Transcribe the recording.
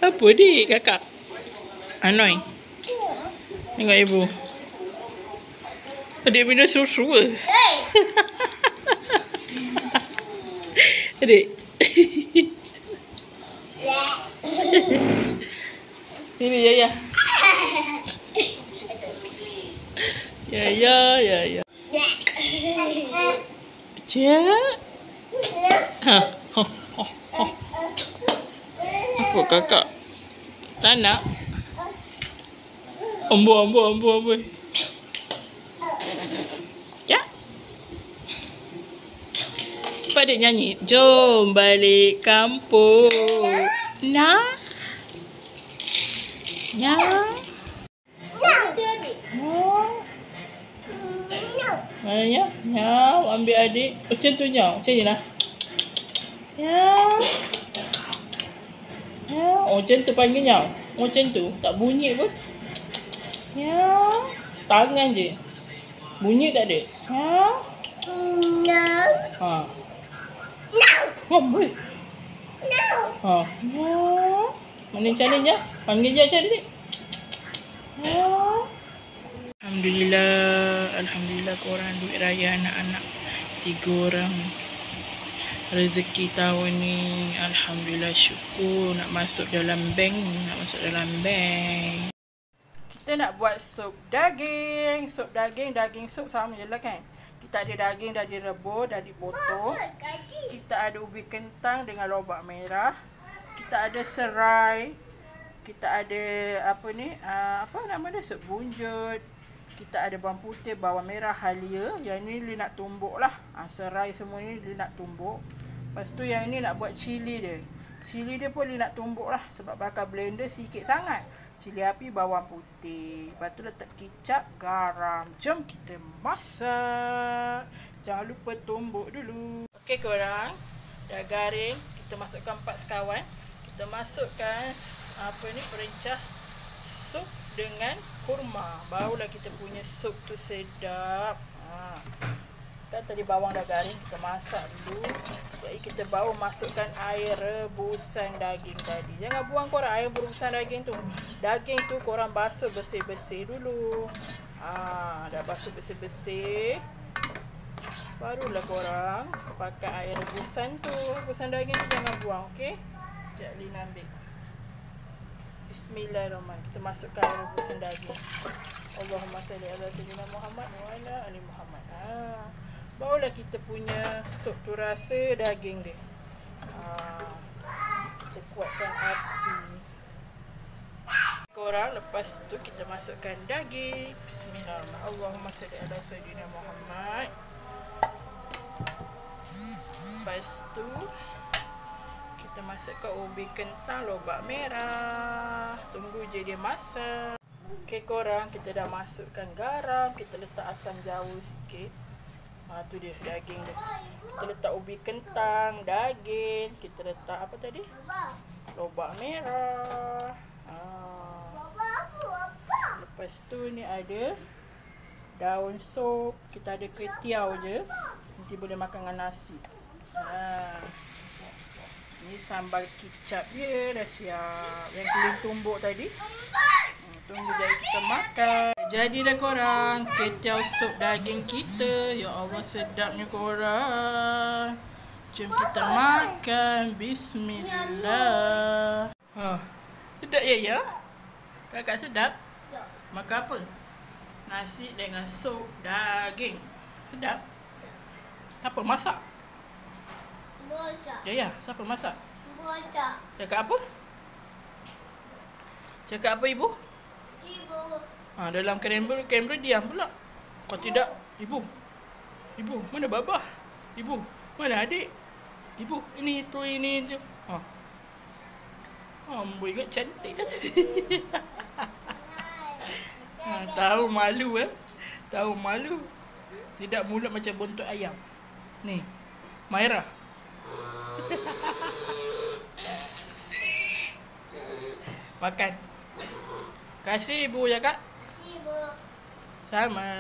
Apa ni kakak? Anoi. Tengok ibu. Adik minum susu ke? Adik. Sini Yaya. Ya. Cik. Ha. Apa kakak? Tak nak? Amboi. Cak. Apa adik nyanyi? Jom balik kampung. Nak? Ya. Mana ya? Ya, ambil adik. Macam tu nyau. Macam ni lah. Ya. Oh, macam tu panggil nyau. Macam tu. Tak bunyi pun. Ya. Tangan je. Bunyi tak ada. Ya. Ha. Boleh. Ha. Ya. Mana cara je? Panggil je macam ni. Ya. Alhamdulillah korang duit raya anak-anak 3 orang. Rezeki tahun ni alhamdulillah, syukur. Nak masuk dalam bank. Kita nak buat sup daging. Daging sup sama je lah kan. Kita ada daging dah direbus, dah dipotong. Kita ada ubi kentang dengan lobak merah. Kita ada serai. Kita ada apa ni? Apa nama dia? Sup bunjut. Kita ada bawang putih, bawang merah, halia. Yang ni dia nak tumbuk lah. Serai semua ni dia nak tumbuk. Lepas tu yang ni nak buat cili dia. Cili dia pun dia nak tumbuk lah. Sebab bakar blender sikit sangat. Cili api, bawang putih. Lepas tu letak kicap, garam. Jom kita masak. Jangan lupa tumbuk dulu. Okey korang. Dah garing. Kita masukkan 4 sekawan. Kita masukkan perencah sup dengan kurma. Barulah kita punya sup tu sedap. Kan tadi bawang dah garing, kita masak dulu. Jadi kita baru masukkan air rebusan daging tadi. Jangan buang korang air rebusan daging tu. Daging tu korang basuh bersih-bersih dulu. Dah basuh bersih-bersih. Barulah korang pakai air rebusan tu. Rebusan daging tu jangan buang, okey? Sekejap Lina ambil. Bismillahirrahmanirrahim. Kita masukkan air rebusan daging. Allahumma salli ala sayyidina Muhammad wa ala ali Muhammad. Barulah kita punya sup tu rasa daging dia. Kita kuatkan api. Korang lepas tu kita masukkan daging. Bismillahirrahmanirrahim. Allahumma salli ala sayyidina Muhammad. Lepas tu kita masukkan ubi kentang, lobak merah. Tunggu je dia masak. Okey korang, kita dah masukkan garam. Kita letak asam jawa sikit. Tu dia daging dia. Kita letak ubi kentang, daging. Kita letak apa tadi? Lobak merah. Lepas tu ni ada daun sup. Kita ada kwetiau je. Nanti boleh makan dengan nasi. Ni sambal kicap dia dah siap. Yang kering tumbuk tadi. Tunggu jadi kita makan. Jadi dah korang, kwetiau sup daging kita. Ya Allah sedapnya korang. Jom kita makan. Bismillah. Sedap ya? Kakak sedap? Makan apa? Nasi dengan sup daging. Sedap? Siapa masak? Ya, siapa masak? Cakap apa? Cakap apa ibu? Dalam kamera diam pula. Kau tidak, ibu. Ibu, mana babah? Ibu, mana adik? Ibu, ini tu. Amboi ingat cantik kan? Tahu malu Tahu malu. Tidak mulut macam buntut ayam. Ni, Maira. Makan. Kasih ibu ya kak. Kasih ibu. Sama.